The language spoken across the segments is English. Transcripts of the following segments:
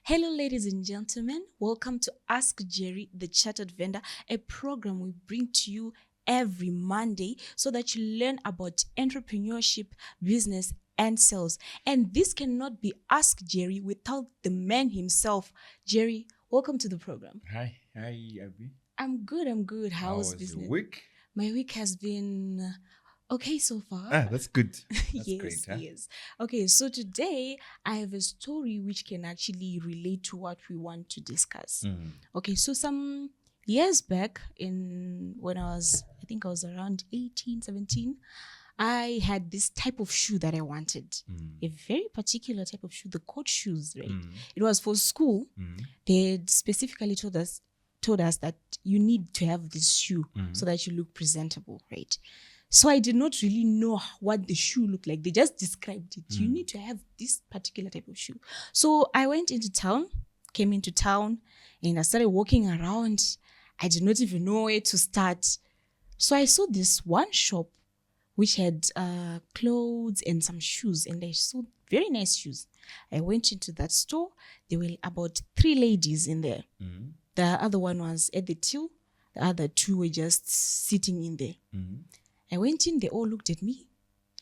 Hello, ladies and gentlemen. Welcome to Ask Jerry, the Chartered Vendor, a program we bring to you every Monday so that you learn about entrepreneurship, business, and sales. And this cannot be Ask Jerry without the man himself. Jerry, welcome to the program. Hi, Abby. I'm good. How How's was your business? week? My week has been okay so far. That's good. That's Yes, great, huh? yes. Okay, so today I have a story which can actually relate to what we want to discuss. Okay, so some years back in when I think I was around 18, 17, I had this type of shoe that I wanted. A very particular type of shoe, the court shoes, right? It was for school. They had specifically told us that you need to have this shoe so that you look presentable, right? So I did not really know what the shoe looked like. They just described it. You need to have this particular type of shoe. So I went into town, came into town, and I started walking around. I did not even know where to start. So I saw this one shop which had clothes and some shoes, and they sold very nice shoes. I went into that store. There were about 3 ladies in there. The other one was at the till. The other 2 were just sitting in there. I went in, they all looked at me,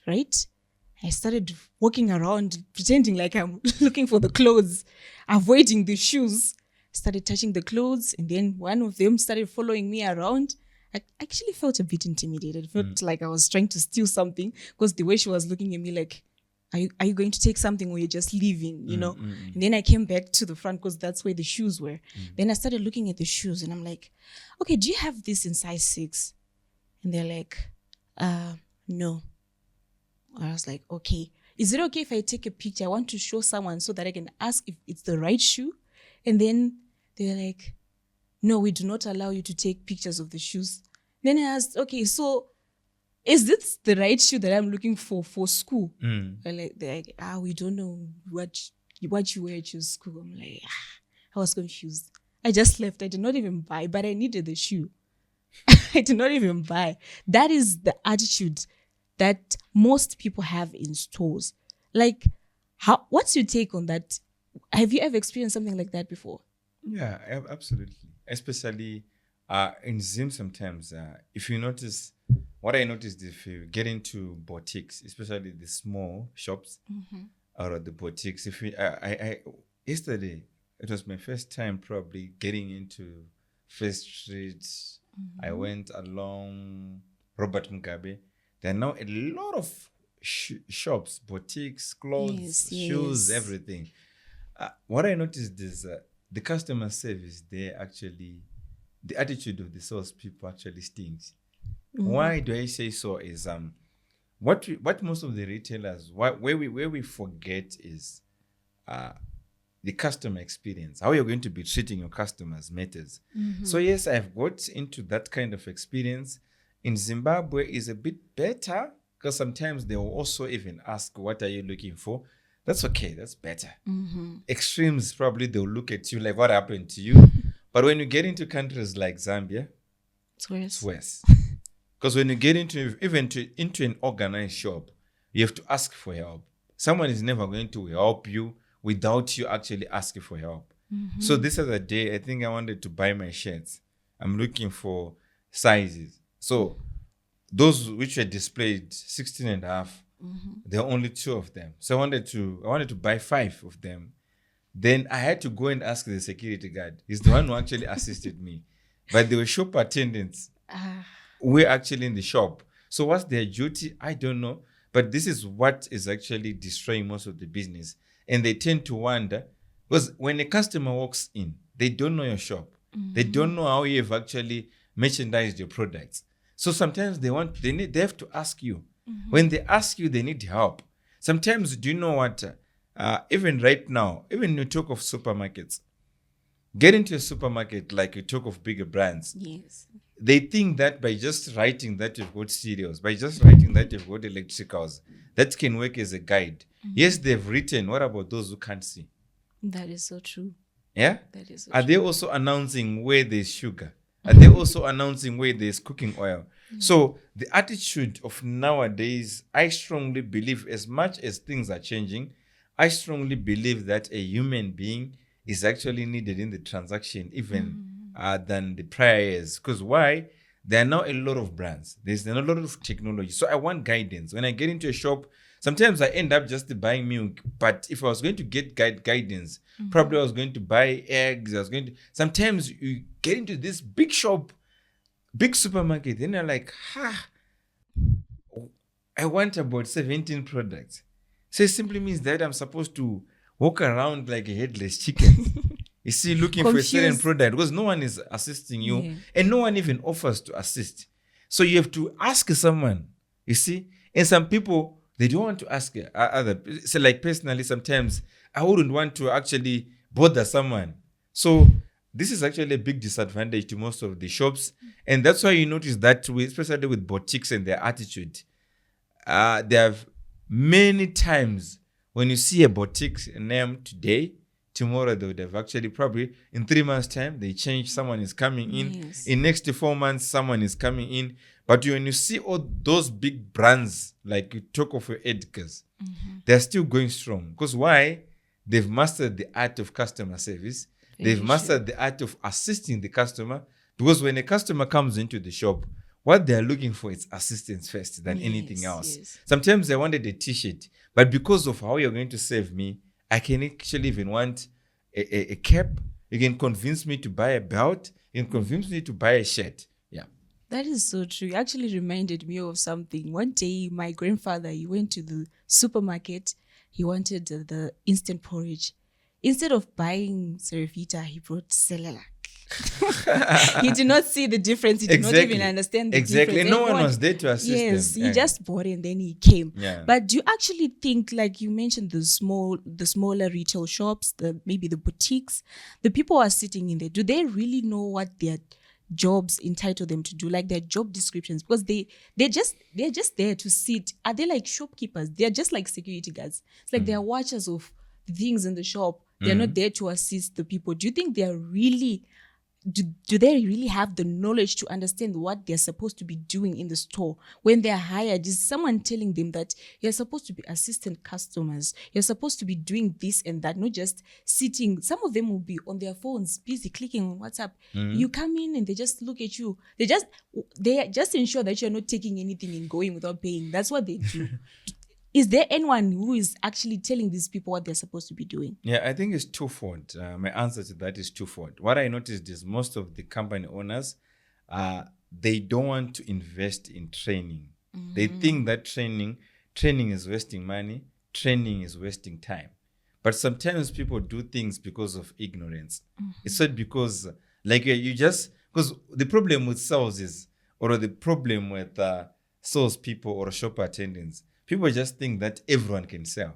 right? I started walking around, pretending like I'm looking for the clothes, avoiding the shoes. Started touching the clothes, and then one of them started following me around. I actually felt a bit intimidated. It felt like I was trying to steal something because the way she was looking at me like, are you going to take something or you're just leaving, you know? And then I came back to the front because that's where the shoes were. Then I started looking at the shoes and I'm like, okay, do you have this in size 6? And they're like, no. I was like, okay, is it okay if I take a picture? I want to show someone so that I can ask if it's the right shoe. And then they're like, no, we do not allow you to take pictures of the shoes. Then I asked, okay, so is this the right shoe that I'm looking for school? They're like, we don't know what you wear at your school. I'm like, I was confused. I just left. I did not even buy, but I needed the shoe. I did not even buy. That is the attitude that most people have in stores. Like, what's your take on that? Have you ever experienced something like that before? Yeah, absolutely. Especially in Zim sometimes, if you notice, what I noticed if you get into boutiques, especially the small shops or the boutiques, if you, I yesterday, it was my first time probably getting into First Street. I went along Robert Mugabe. There are now a lot of shops, boutiques, clothes, shoes, everything. What I noticed is the customer service there actually, the attitude of the salespeople actually stinks. Why do I say so? Is what most of the retailers where we forget is the customer experience. How you're going to be treating your customers matters. So yes, I've got into that kind of experience. In Zimbabwe is a bit better because sometimes they will also even ask, what are you looking for? That's okay, that's better. Extremes, probably they'll look at you like, what happened to you? But when you get into countries like Zambia, it's worse. Because when you get into an organized shop, you have to ask for help. Someone is never going to help you without you actually asking for help. So this other day, I think I wanted to buy my shirts. I'm looking for sizes. So those which were displayed 16 and a half, there are only 2 of them. So I wanted to buy 5 of them. Then I had to go and ask the security guard. He's the one who actually assisted me. But they were shop attendants. We're actually in the shop. So what's their duty? I don't know. But this is what is actually destroying most of the business. And they tend to wonder, because when a customer walks in, they don't know your shop. They don't know how you have actually merchandised your products. So sometimes they have to ask you. When they ask you, they need help. Sometimes, do you know what? Even right now, even when you talk of supermarkets, get into a supermarket like you talk of bigger brands. Yes. They think that by just writing that you've got cereals, by just writing that you've got electricals, that can work as a guide. Yes, they've written. What about those who can't see? That is so true. Yeah? That is so Are true. they also announcing where there's sugar? Are they also announcing where there's cooking oil? So the attitude of nowadays, I strongly believe, as much as things are changing, I strongly believe that a human being is actually needed in the transaction even than the prior years. Because why? There are now a lot of brands. There's a lot of technology. So I want guidance. When I get into a shop, sometimes I end up just buying milk. But if I was going to get guidance, probably I was going to buy eggs. I was going to. Sometimes you get into this big shop, big supermarket, and you're like, I want about 17 products. So it simply means that I'm supposed to walk around like a headless chicken. You see, looking for a certain Confused. product because no one is assisting you Yeah. and no one even offers to assist. So you have to ask someone, you see. And some people, they don't want to ask other. So like personally, sometimes I wouldn't want to actually bother someone. So this is actually a big disadvantage to most of the shops. And that's why you notice that, especially with boutiques and their attitude, there have many times when you see a boutique name today, tomorrow they would have actually probably in 3 months' time they change. Someone is coming in. Yes. In next to 4 months, someone is coming in. But when you see all those big brands like you talk of your Edgars, they're still going strong. Because why? They've mastered the art of customer service. They've mastered the art of assisting the customer. Because when a customer comes into the shop, what they're looking for is assistance first than anything else. Yes. Sometimes I wanted a t-shirt, but because of how you're going to save me, I can actually even want a cap. You can convince me to buy a belt. You can convince me to buy a shirt. Yeah. That is so true. You actually reminded me of something. One day, my grandfather, he went to the supermarket. He wanted the instant porridge. Instead of buying Serafita, he brought Cerelac. He did not see the difference. He did not even understand the Exactly. difference. No one was there to assist yes, them. he just bought it and then he came. Yeah. But do you actually think, like you mentioned, the smaller retail shops, maybe the boutiques, the people who are sitting in there, do they really know what their jobs entitle them to do, like their job descriptions? Because they're just there to sit. Are they like shopkeepers? They're just like security guards. It's like they're watchers of the things in the shop. They're not there to assist the people. Do you think they're really do they really have the knowledge to understand what they're supposed to be doing in the store when they're hired? Is someone telling them that you're supposed to be assisting customers, you're supposed to be doing this and that, not just sitting? Some of them will be on their phones busy clicking on WhatsApp. You come in and they just look at you. They just ensure that you're not taking anything and going without paying. That's what they do. Is there anyone who is actually telling these people what they're supposed to be doing? Yeah, I think it's twofold. My answer to that is twofold. What I noticed is most of the company owners, they don't want to invest in training. They think that training is wasting money, training is wasting time. But sometimes people do things because of ignorance. It's not because, like you just, because the problem with sales is, or the problem with sales people or shop attendants, people just think that everyone can sell.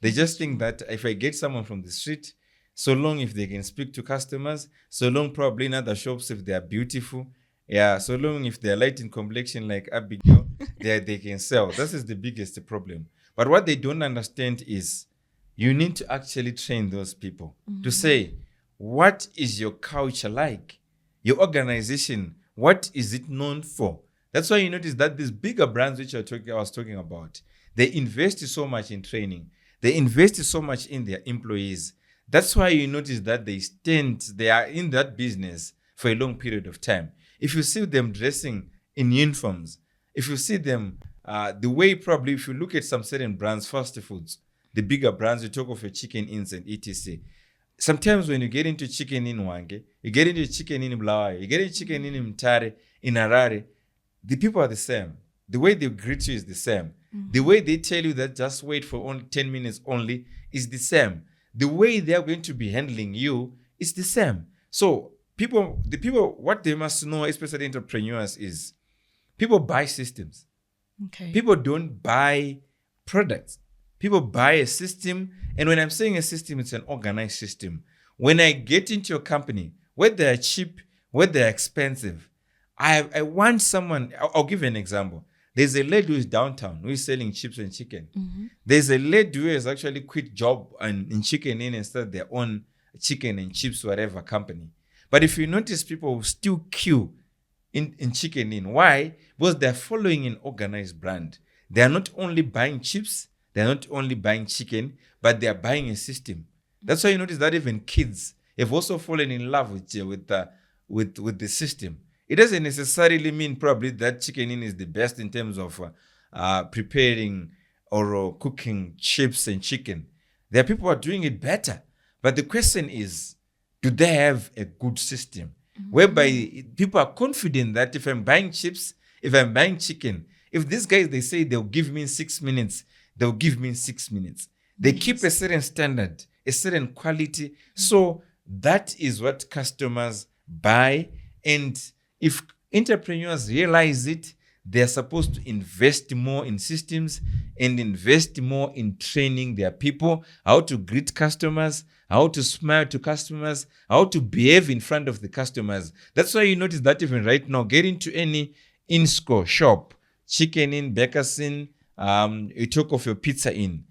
They just think that if I get someone from the street, so long if they can speak to customers, so long probably in other shops if they are beautiful, yeah, so long if they're light in complexion like Abigail, they can sell. This is the biggest problem. But what they don't understand is you need to actually train those people to say, what is your culture like? Your organization, what is it known for? That's why you notice that these bigger brands which I was talking about, they invest so much in training. They invest so much in their employees. That's why you notice that they are in that business for a long period of time. If you see them dressing in uniforms, if you see them, the way probably if you look at some certain brands, fast foods, the bigger brands, you talk of a chicken inns and etc. Sometimes when you get into chicken in Wange, you get into chicken in Blawayo, you get into chicken in Mtare, in Harare, the people are the same. The way they greet you is the same. The way they tell you that just wait for only 10 minutes only is the same. The way they are going to be handling you is the same. So the people, what they must know, especially entrepreneurs, is people buy systems. Okay. People don't buy products. People buy a system. And when I'm saying a system, it's an organized system. When I get into your company, whether they're cheap, whether they're expensive, I want someone. I'll give you an example. There's a lady who is downtown who is selling chips and chicken. There's a lady who has actually quit job in chicken in and started their own chicken and chips, whatever company. But if you notice, people still queue in chicken in. Why? Because they're following an organized brand. They are not only buying chips, they're not only buying chicken, but they are buying a system. That's why you notice that even kids have also fallen in love with the system. It doesn't necessarily mean probably that chicken in is the best in terms of preparing or cooking chips and chicken. There are people who are doing it better. But the question is, do they have a good system whereby people are confident that if I'm buying chips, if I'm buying chicken, if these guys, they say they'll give me in 6 minutes, they'll give me in 6 minutes. They keep a certain standard, a certain quality. So that is what customers buy. And if entrepreneurs realize it, they're supposed to invest more in systems and invest more in training their people, how to greet customers, how to smile to customers, how to behave in front of the customers. That's why you notice that even right now, get into any in-store shop, Chicken Inn, Baker's Inn, you talk of your Pizza Inn,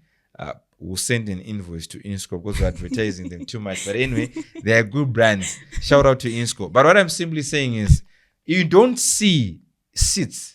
we'll send an invoice to Insco because we're advertising them too much. But anyway, they are good brands. Shout out to Insco. But what I'm simply saying is, you don't see seats.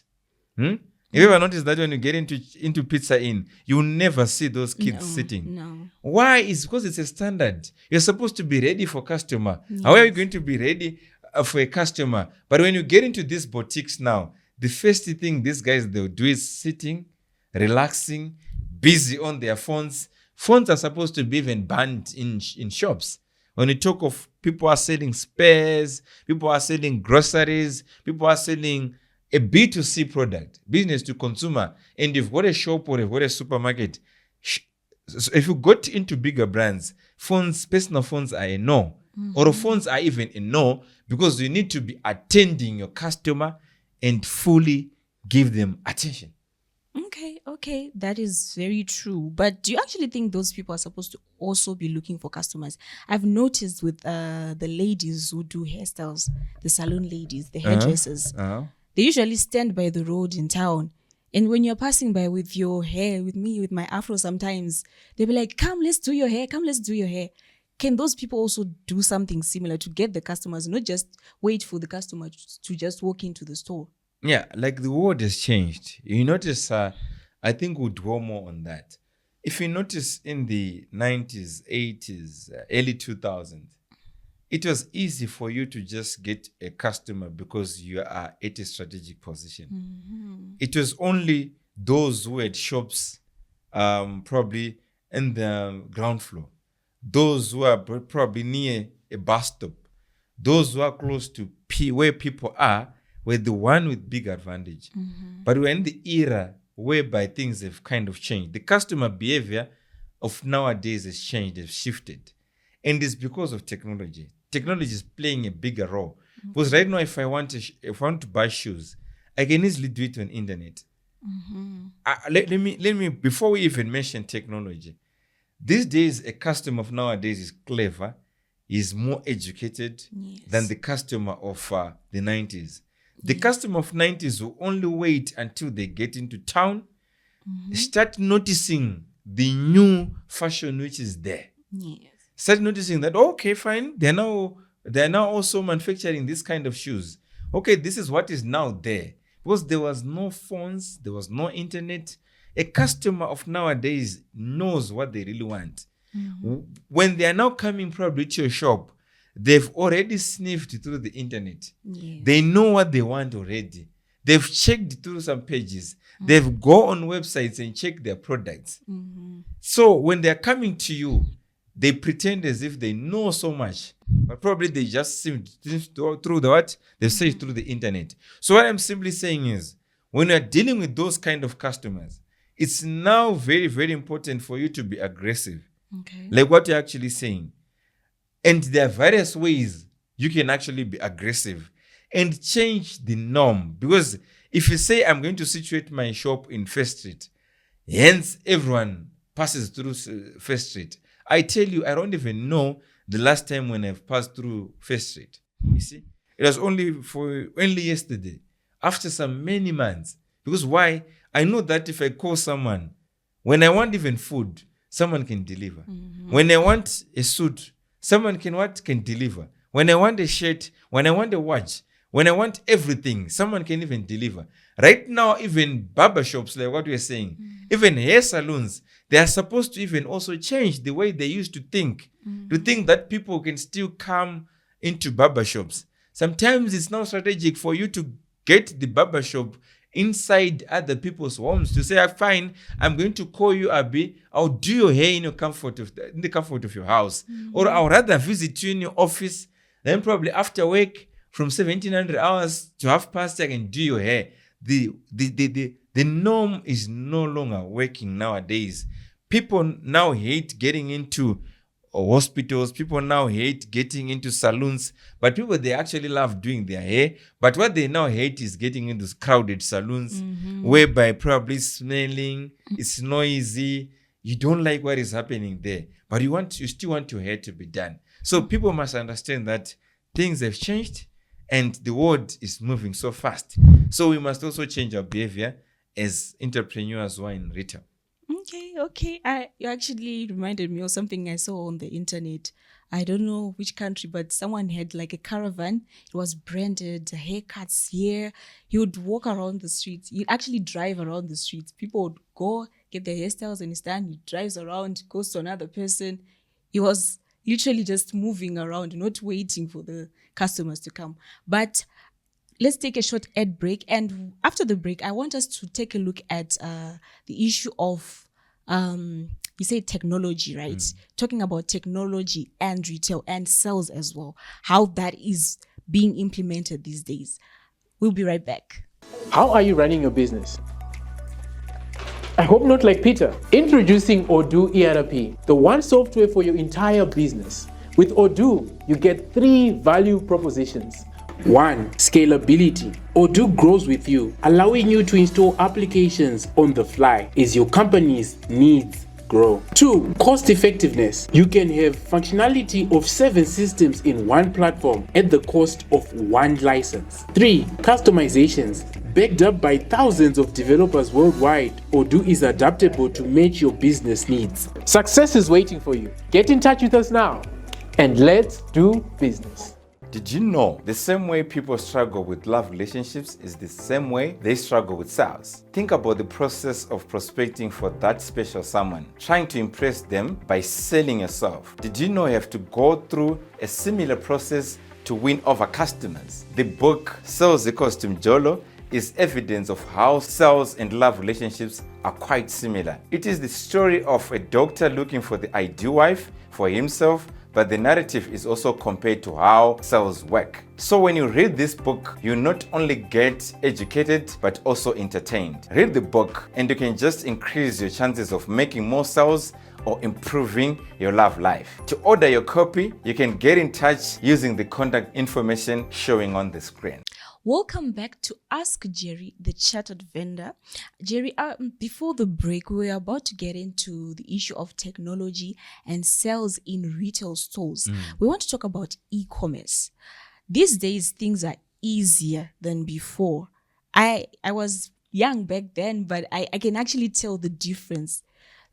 Have you ever noticed that when you get into Pizza Inn, you never see those kids sitting? No. Why? It's because it's a standard. You're supposed to be ready for customer. Yes. How are you going to be ready for a customer? But when you get into these boutiques now, the first thing these guys, they'll do is sitting, relaxing, busy on their phones. Phones are supposed to be even banned in shops. When you talk of people are selling spares, people are selling groceries, people are selling a B2C product, business to consumer, and you've got a shop or you've got a supermarket. So if you got into bigger brands, phones, personal phones are a no. Or phones are even a no, because you need to be attending your customer and fully give them attention. Okay, that is very true. But do you actually think those people are supposed to also be looking for customers? I've noticed with the ladies who do hairstyles, the salon ladies, the hairdressers, they usually stand by the road in town. And when you're passing by with your hair, with me, with my afro sometimes, they'll be like, come, let's do your hair. Come, let's do your hair. Can those people also do something similar to get the customers, not just wait for the customer to just walk into the store? Yeah, like the world has changed. You notice, I think we'll dwell more on that. If you notice in the 90s, 80s, early 2000s, it was easy for you to just get a customer because you are at a strategic position. It was only those who had shops probably in the ground floor, those who are probably near a bus stop, those who are close to where people are, were the one with big advantage. But we're in the era whereby things have kind of changed. The customer behavior of nowadays has changed, has shifted. And it's because of technology. Technology is playing a bigger role. Because right now, if I want to buy shoes, I can easily do it on the internet. Let me, before we even mention technology, these days, a customer of nowadays is clever, is more educated than the customer of the 90s. The customer of 90s will only wait until they get into town, start noticing the new fashion which is there. Start noticing that, okay, fine, they're now also manufacturing this kind of shoes. Okay, this is what is now there. Because there was no phones, there was no internet. A customer of nowadays knows what they really want. When they are now coming probably to your shop, they've already sniffed through the internet. They know what they want already. They've checked through some pages. They've go on websites and check their products. So when they're coming to you, they pretend as if they know so much, but probably they just seem through the what? They say it through the internet. So what I'm simply saying is, when you're dealing with those kind of customers, it's now very, very important for you to be aggressive. Like what you're actually saying. And there are various ways you can actually be aggressive and change the norm. Because if you say, I'm going to situate my shop in First Street, hence everyone passes through First Street. I tell you, I don't even know the last time when I've passed through First Street. You see? It was only yesterday, after some many months. Because why? I know that if I call someone, when I want even food, someone can deliver. When I want a suit, someone can deliver. When I want a shirt, when I want a watch, When I want everything, someone can even deliver. Right now, even barbershops, like what we are saying, even hair salons, they are supposed to even also change the way they used to think that people can still come into barbershops. Sometimes it's now strategic for you to get the barbershop inside other people's homes to say, fine, I'm going to call you Abby. I'll do your hair in the comfort of your house. Or I'll rather visit you in your office. Then probably after work, from 1700 hours to half past, I can do your hair. The norm is no longer working nowadays. People now hate getting into hospitals. People now hate getting into salons. But people, they actually love doing their hair. But what they now hate is getting into crowded salons, whereby probably smelling, it's noisy. You don't like what is happening there. But you still want your hair to be done. So people must understand that things have changed. And the world is moving so fast. So we must also change our behavior as entrepreneurs who are in retail. Okay. You actually reminded me of something I saw on the internet. I don't know which country, but someone had like a caravan. It was branded, haircuts here. He would walk around the streets. He'd actually drive around the streets. People would go get their hairstyles and he's done. He drives around, goes to another person. He was literally just moving around, not waiting for the customers to come. But let's take a short ad break. And after the break, I want us to take a look at the issue of, you say technology, right? Talking about technology and retail and sales as well. How that is being implemented these days. We'll be right back. How are you running your business? I hope not like Peter. Introducing Odoo ERP, the one software for your entire business. With Odoo, you get 3 value propositions. 1. Scalability. Odoo grows with you, allowing you to install applications on the fly as your company's needs grow. 2. Cost effectiveness. You can have functionality of 7 systems in one platform at the cost of 1 license. 3. Customizations. Backed up by thousands of developers worldwide, Odoo is adaptable to match your business needs. Success is waiting for you. Get in touch with us now and let's do business. Did you know the same way people struggle with love relationships is the same way they struggle with sales? Think about the process of prospecting for that special someone, trying to impress them by selling yourself. Did you know you have to go through a similar process to win over customers? The book Sales Equals to Mjolo is evidence of how sales and love relationships are quite similar. It is the story of a doctor looking for the ideal wife for himself, but the narrative is also compared to how sales work. So when you read this book, you not only get educated, but also entertained. Read the book and you can just increase your chances of making more sales or improving your love life. To order your copy, you can get in touch using the contact information showing on the screen. Welcome back to Ask Jerry, the Chartered Vendor. Jerry, before the break, we were about to get into the issue of technology and sales in retail stores. We want to talk about e-commerce. These days, things are easier than before. I was young back then, but I can actually tell the difference.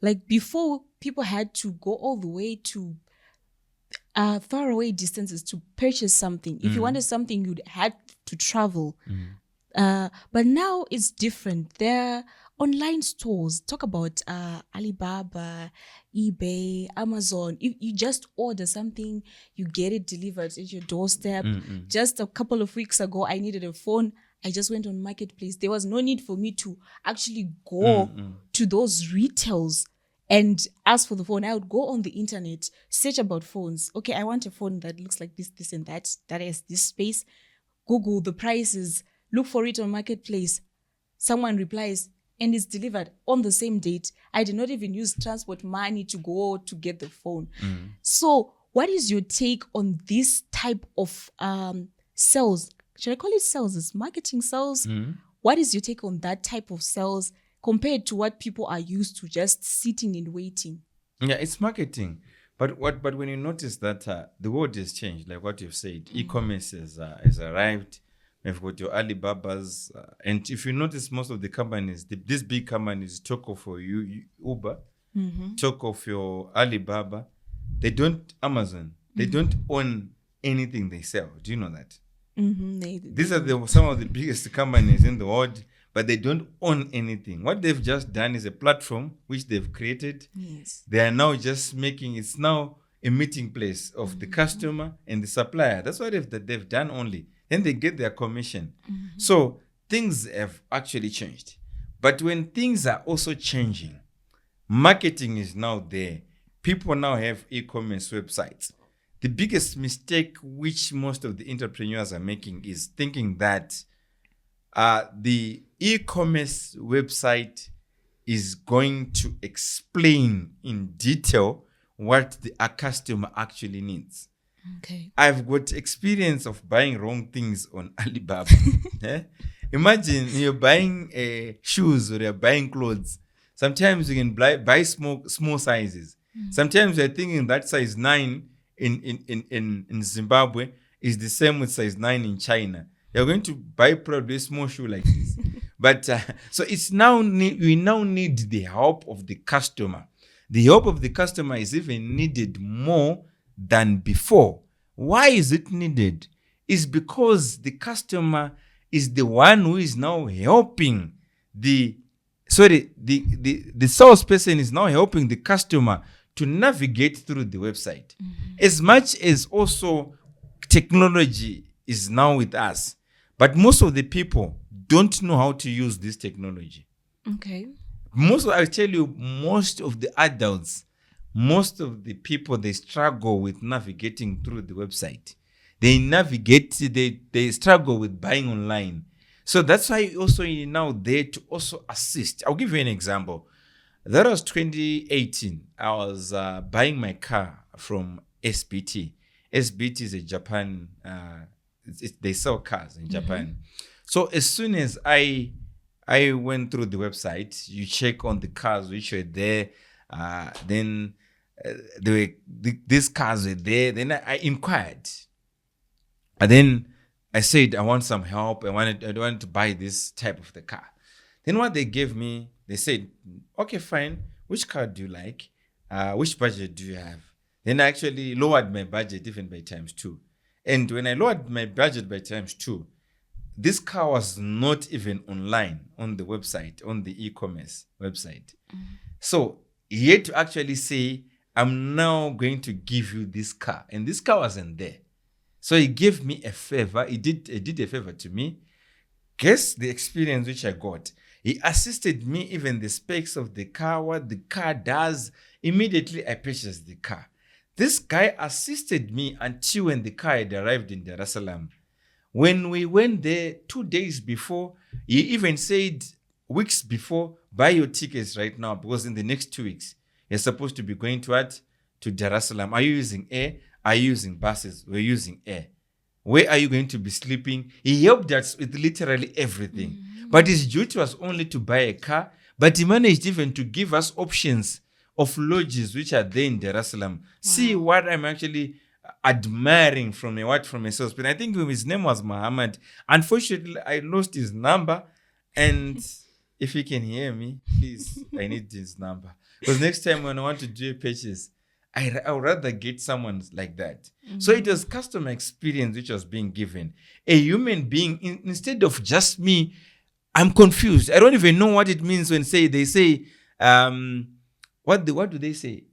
Like before, people had to go all the way to far away distances to purchase something. If you wanted something, you'd had to travel. But now it's different. There are online stores. Talk about Alibaba, eBay, Amazon. If you just order something, you get it delivered at your doorstep. Just a couple of weeks ago, I needed a phone. I just went on Marketplace. There was no need for me to actually go to those retails and ask for the phone. I would go on the internet, search about phones. Okay, I want a phone that looks like this, this, and that has this space. Google the prices, look for it on Marketplace. Someone replies, and it's delivered on the same date. I did not even use transport money to go to get the phone. So what is your take on this type of sales? Should I call it sales? It's marketing sales. What is your take on that type of sales compared to what people are used to, just sitting and waiting? Yeah, it's marketing. But when you notice that the world has changed, like what you've said, e-commerce has arrived. We've got your Alibabas. And if you notice, most of the companies, these big companies, talk of you, Uber, talk of your Alibaba, they don't, Amazon, they don't own anything they sell. Do you know that? These are some of the biggest companies in the world, but they don't own anything. What they've just done is a platform which they've created. Yes. They are now just making it's now a meeting place of the customer and the supplier. That's what they've done only. Then they get their commission. So things have actually changed. But when things are also changing, marketing is now there. People now have e-commerce websites. The biggest mistake which most of the entrepreneurs are making is thinking that the e-commerce website is going to explain in detail what the customer actually needs. Okay. I've got experience of buying wrong things on Alibaba. Imagine you're buying shoes or you're buying clothes. Sometimes you can buy small sizes. Sometimes you're thinking that size 9 in Zimbabwe is the same with size 9 in China. You're going to buy probably a small shoe like this. But so it's now we now need the help of the customer. The help of the customer is even needed more than before. Why is it needed? It's because the customer is the one who is now helping the salesperson is now helping the customer to navigate through the website. As much as also technology is now with us, but most of the people don't know how to use this technology. Okay. I tell you, most of the adults, most of the people, they struggle with navigating through the website. They struggle with buying online. So that's why also you're now there to also assist. I'll give you an example. That was 2018. I was buying my car from SBT. SBT is a Japan, they sell cars in Japan. So as soon as I went through the website, you check on the cars which were there, then these cars were there. Then I inquired. And then I said, I want some help. I wanted to buy this type of the car. Then what they gave me, they said, okay, fine. Which car do you like? Which budget do you have? Then I actually lowered my budget even by ×2. And when I lowered my budget by ×2, this car was not even online on the website, on the e-commerce website. So he had to actually say, I'm now going to give you this car. And this car wasn't there. So he gave me a favor. He did a favor to me. Guess the experience which I got. He assisted me even the specs of the car, what the car does. Immediately I purchased the car. This guy assisted me until when the car had arrived in Dar es Salaam. When we went there 2 days before, he even said weeks before, buy your tickets right now because in the next 2 weeks, you're supposed to be going to what? To Dar es Salaam. Are you using air? Are you using buses? We're using air. Where are you going to be sleeping? He helped us with literally everything. But his duty was only to buy a car, but he managed even to give us options of lodges which are there in Dar es Salaam. Wow. See what I'm actually admiring from a salesperson. I think his name was Muhammad. Unfortunately, I lost his number. And if you can hear me, please, I need his number. Because next time when I want to do a purchase, I would rather get someone like that. So it was customer experience which was being given. A human being, instead of just me, I'm confused. I don't even know what it means when they say, what do they say?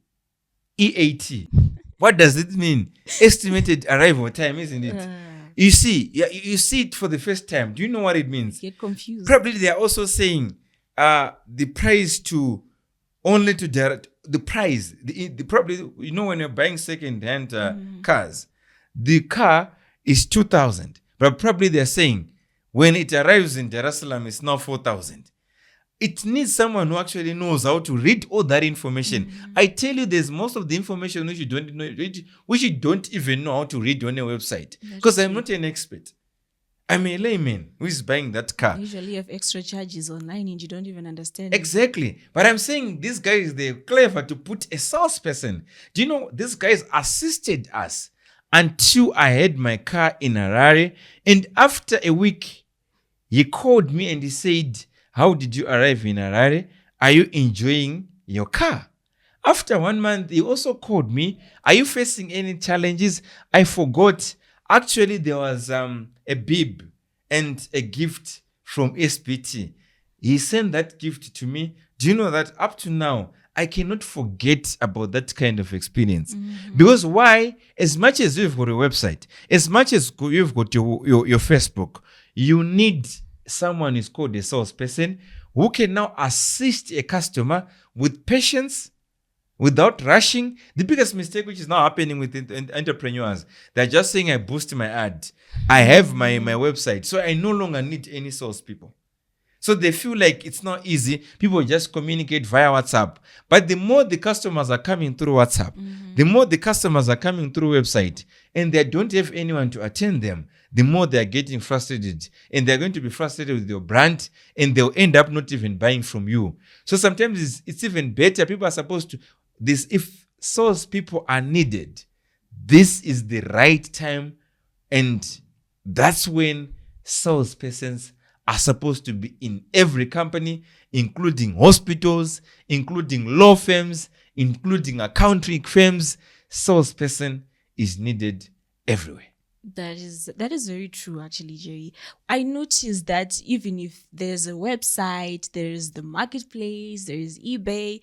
EAT. What does it mean? Estimated arrival time, isn't it? You see it for the first time. Do you know what it means? Get confused. Probably they are also saying the price to only to the price. The probably, you know, when you're buying second-hand cars, the car is 2,000. But probably they're saying when it arrives in Dar es Salaam, it's now 4,000. It needs someone who actually knows how to read all that information. I tell you, there's most of the information which you don't know, which you don't even know how to read on a website. Because I'm not an expert. I'm a layman who is buying that car. Usually you have extra charges online and you don't even understand. Exactly. But I'm saying these guys, they're clever to put a salesperson. Do you know, these guys assisted us until I had my car in Harare. And after a week, he called me and he said, how did you arrive in Harare? Are you enjoying your car? After 1 month, he also called me. Are you facing any challenges? I forgot. Actually, there was a bib and a gift from SPT. He sent that gift to me. Do you know that up to now, I cannot forget about that kind of experience? Because why? As much as you've got a website, as much as you've got your Facebook, you need someone who's called a salesperson who can now assist a customer with patience, without rushing. The biggest mistake which is now happening with entrepreneurs, they're just saying, I boost my ad, I have my website, so I no longer need any salespeople. So they feel like it's not easy. People just communicate via WhatsApp. But the more the customers are coming through WhatsApp, the more the customers are coming through website, and they don't have anyone to attend them, the more they're getting frustrated. And they're going to be frustrated with your brand, and they'll end up not even buying from you. So sometimes it's even better. People are supposed to, if sales people are needed, this is the right time. And that's when salespersons are supposed to be in every company, including hospitals, including law firms, including accounting firms. Salesperson is needed everywhere. That is very true, actually, Jerry. I noticed that even if there's a website, there is the marketplace, there is eBay,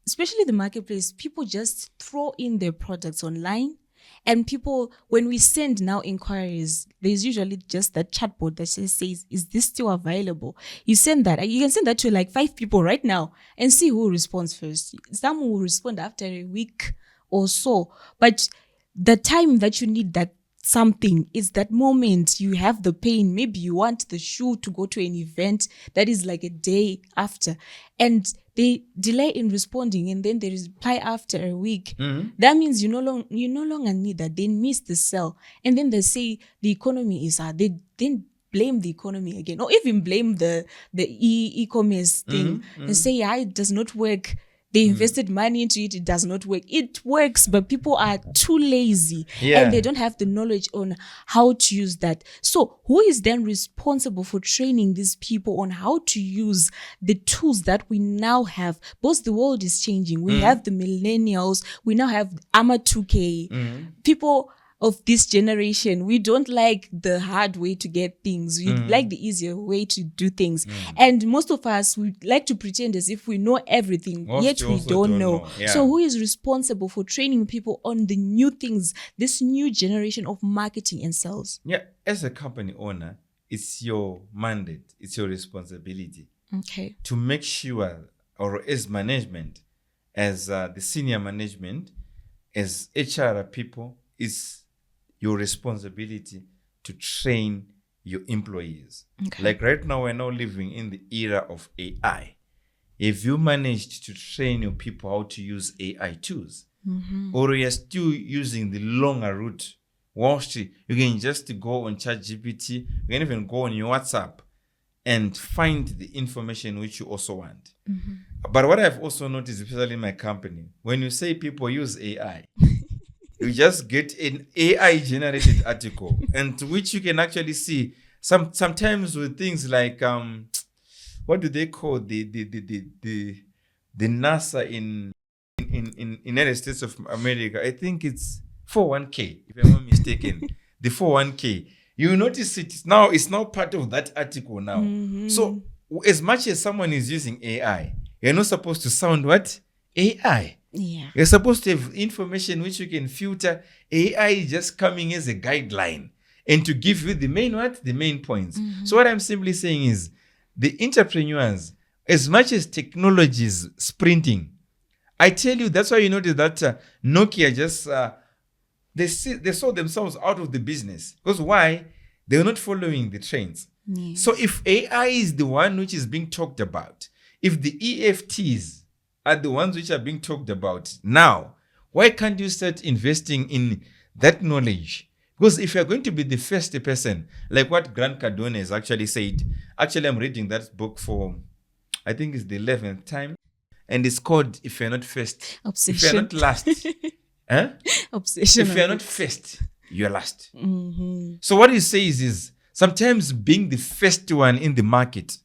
especially the marketplace, people just throw in their products online. And people, when we send now inquiries, there's usually just that chatbot that says, is this still available? You send that. You can send that to like 5 people right now and see who responds first. Some will respond after a week or so. But the time that you need that something is that moment you have the pain. Maybe you want the shoe to go to an event that is like a day after, and they delay in responding, and then they reply after a week. That means you no longer need that. They miss the sell, and then they say the economy is hard. They then blame the economy again, or even blame the e-commerce thing and say, it does not work. They invested money into it. It does not work. It works, but people are too lazy and they don't have the knowledge on how to use that. So who is then responsible for training these people on how to use the tools that we now have? Because the world is changing. We have the millennials. We now have AMA 2K. People of this generation, we don't like the hard way to get things. We like the easier way to do things. And most of us, we like to pretend as if we know everything, yet we don't know. Yeah. So who is responsible for training people on the new things, this new generation of marketing and sales? Yeah, as a company owner, it's your mandate, it's your responsibility to make sure, or as management, as the senior management, as HR people, it's your responsibility to train your employees. Like right now, we're now living in the era of AI. If you managed to train your people how to use AI tools, or you're still using the longer route, you can just go on ChatGPT, you can even go on your WhatsApp and find the information which you also want. But what I've also noticed, especially in my company, when you say people use AI, you just get an AI generated article, and which you can actually see sometimes with things like what do they call the NASA in United States of America? I think it's 401k, if I'm not mistaken. The 401k. You notice it's now part of that article now. So as much as someone is using AI, you're not supposed to sound what? AI. Yeah. You're supposed to have information which you can filter. AI is just coming as a guideline and to give you the main points. So what I'm simply saying is the entrepreneurs, as much as technology is sprinting, I tell you, that's why you notice that Nokia just, they saw themselves out of the business. Because why? They're not following the trends. So if AI is the one which is being talked about, if the EFTs are the ones which are being talked about now, why can't you start investing in that knowledge? Because if you're going to be the first person, like what Grant Cardone has actually said, actually I'm reading that book for, I think it's the 11th time, and it's called If You're Not First, Obsession. If You're Not Last. Obsession. If you're not first, you're last. So what he says is sometimes being the first one in the market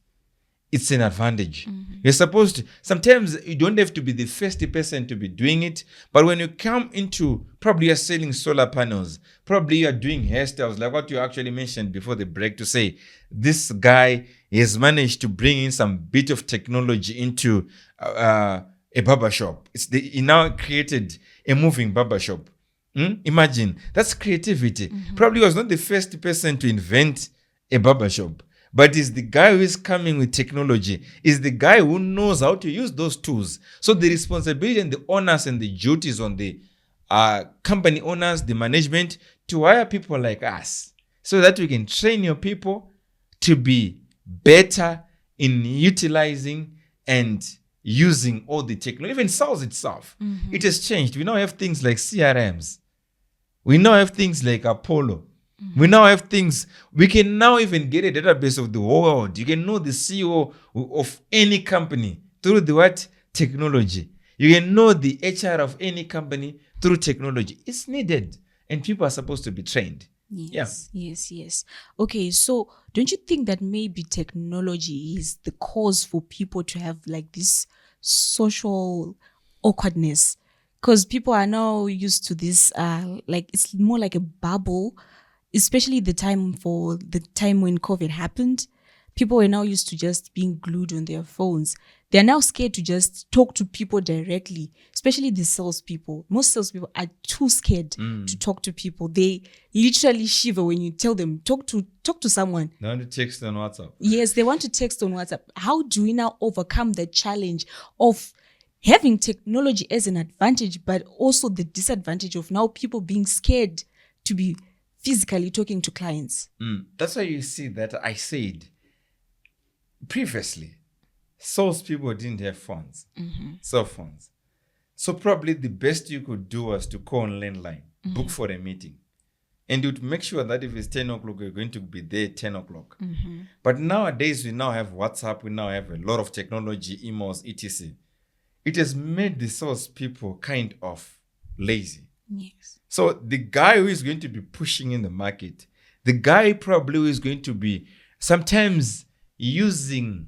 it's an advantage. You're supposed to, sometimes you don't have to be the first person to be doing it, but when you come into, probably you're selling solar panels, probably you're doing hairstyles, like what you actually mentioned before the break, to say this guy has managed to bring in some bit of technology into a barber shop. He now created a moving barber shop. Imagine, that's creativity. Probably was not the first person to invent a barber shop, but is the guy who is coming with technology, is the guy who knows how to use those tools. So the responsibility and the onus and the duties on the company owners, the management, to hire people like us, so that we can train your people to be better in utilizing and using all the technology. Even sales itself, it has changed. We now have things like CRMs. We now have things like Apollo. We now have things, we can now even get a database of the world. You can know the CEO of any company through the what? Technology. You can know the HR of any company through technology. It's needed, and people are supposed to be trained. Yes. Okay, so don't you think that maybe technology is the cause for people to have like this social awkwardness? Because people are now used to this, like it's more like a bubble, especially the time when COVID happened. People were now used to just being glued on their phones. They're now scared to just talk to people directly, especially the salespeople. Most salespeople are too scared to talk to people. They literally shiver when you tell them, talk to someone. They want to text on WhatsApp. Yes, they want to text on WhatsApp. How do we now overcome the challenge of having technology as an advantage, but also the disadvantage of now people being scared to be physically talking to clients? That's why you see that I said previously, salespeople didn't have phones, cell phones. So probably the best you could do was to call on landline, book for a meeting. And you'd make sure that if it's 10 o'clock, you're going to be there 10 o'clock. But nowadays, we now have WhatsApp, we now have a lot of technology, emails, etc. It has made the salespeople kind of lazy. Yes. So the guy who is going to be pushing in the market, the guy probably who is going to be sometimes using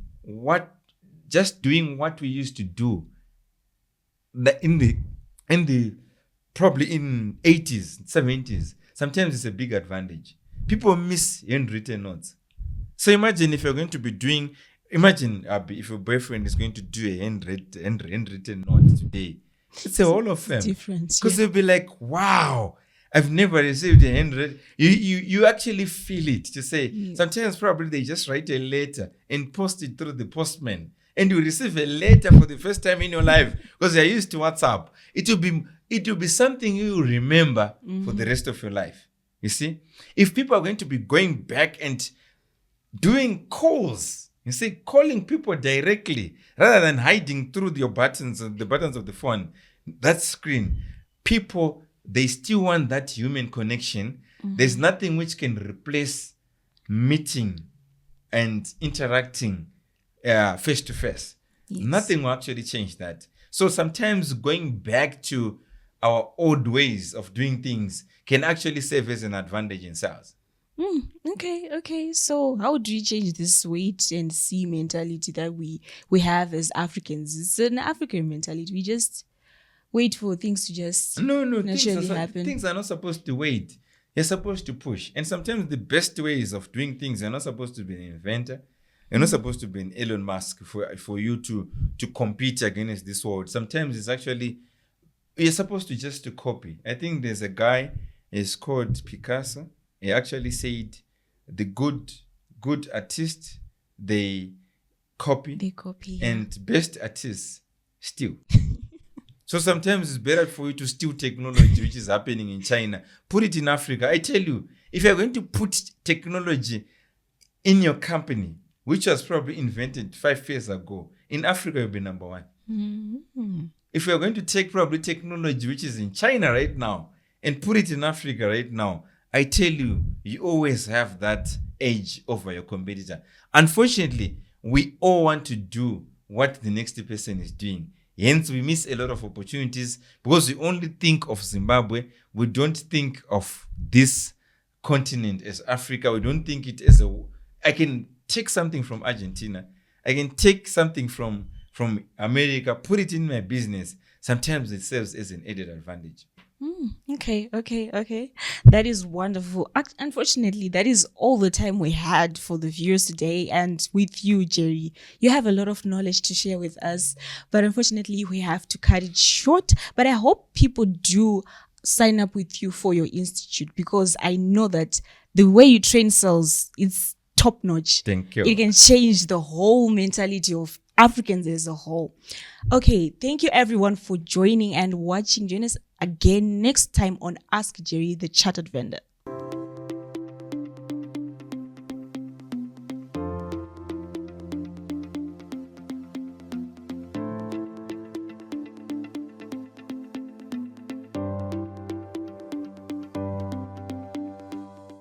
doing what we used to do in the probably in 80s, 70s, sometimes it's a big advantage. People miss handwritten notes. So imagine if you're going to be doing, if your boyfriend is going to do a handwritten note today, it's a whole of fame. Difference. Because they'll be like, wow, I've never received a handwritten. You actually feel it to say, sometimes probably they just write a letter and post it through the postman. And you receive a letter for the first time in your life because you're used to WhatsApp. It will be something you remember for the rest of your life. You see? If people are going to be going back and doing calls, you see, calling people directly rather than hiding through the buttons of the phone, that screen, people, they still want that human connection. There's nothing which can replace meeting and interacting face to face. Nothing will actually change that. So sometimes going back to our old ways of doing things can actually serve as an advantage in sales. Okay. So how do we change this wait and see mentality that we have as Africans? It's an African mentality. We just wait for things to just naturally happen. Things are not supposed to wait. You're supposed to push. And sometimes the best ways of doing things, you're not supposed to be an inventor. You're not supposed to be an Elon Musk for you to compete against this world. Sometimes it's actually, you're supposed to just to copy. I think there's a guy, he's called Picasso. He actually said the good artists, they copy. And best artists steal. So sometimes it's better for you to steal technology which is happening in China. Put it in Africa. I tell you, if you're going to put technology in your company, which was probably invented 5 years ago, in Africa you'll be number one. If you're going to take probably technology which is in China right now and put it in Africa right now, I tell you, you always have that edge over your competitor. Unfortunately, we all want to do what the next person is doing. Hence, we miss a lot of opportunities because we only think of Zimbabwe. We don't think of this continent as Africa. We don't think it as I can take something from Argentina. I can take something from America, put it in my business. Sometimes it serves as an added advantage. Okay. That is wonderful. Unfortunately, that is all the time we had for the viewers today. And with you, Jerry, you have a lot of knowledge to share with us. But unfortunately, we have to cut it short. But I hope people do sign up with you for your institute, because I know that the way you train cells, it's top notch. Thank you. It can change the whole mentality of Africans as a whole. Okay, thank you everyone for joining and watching. Join us again next time on Ask Jerry, the Chartered Vendor.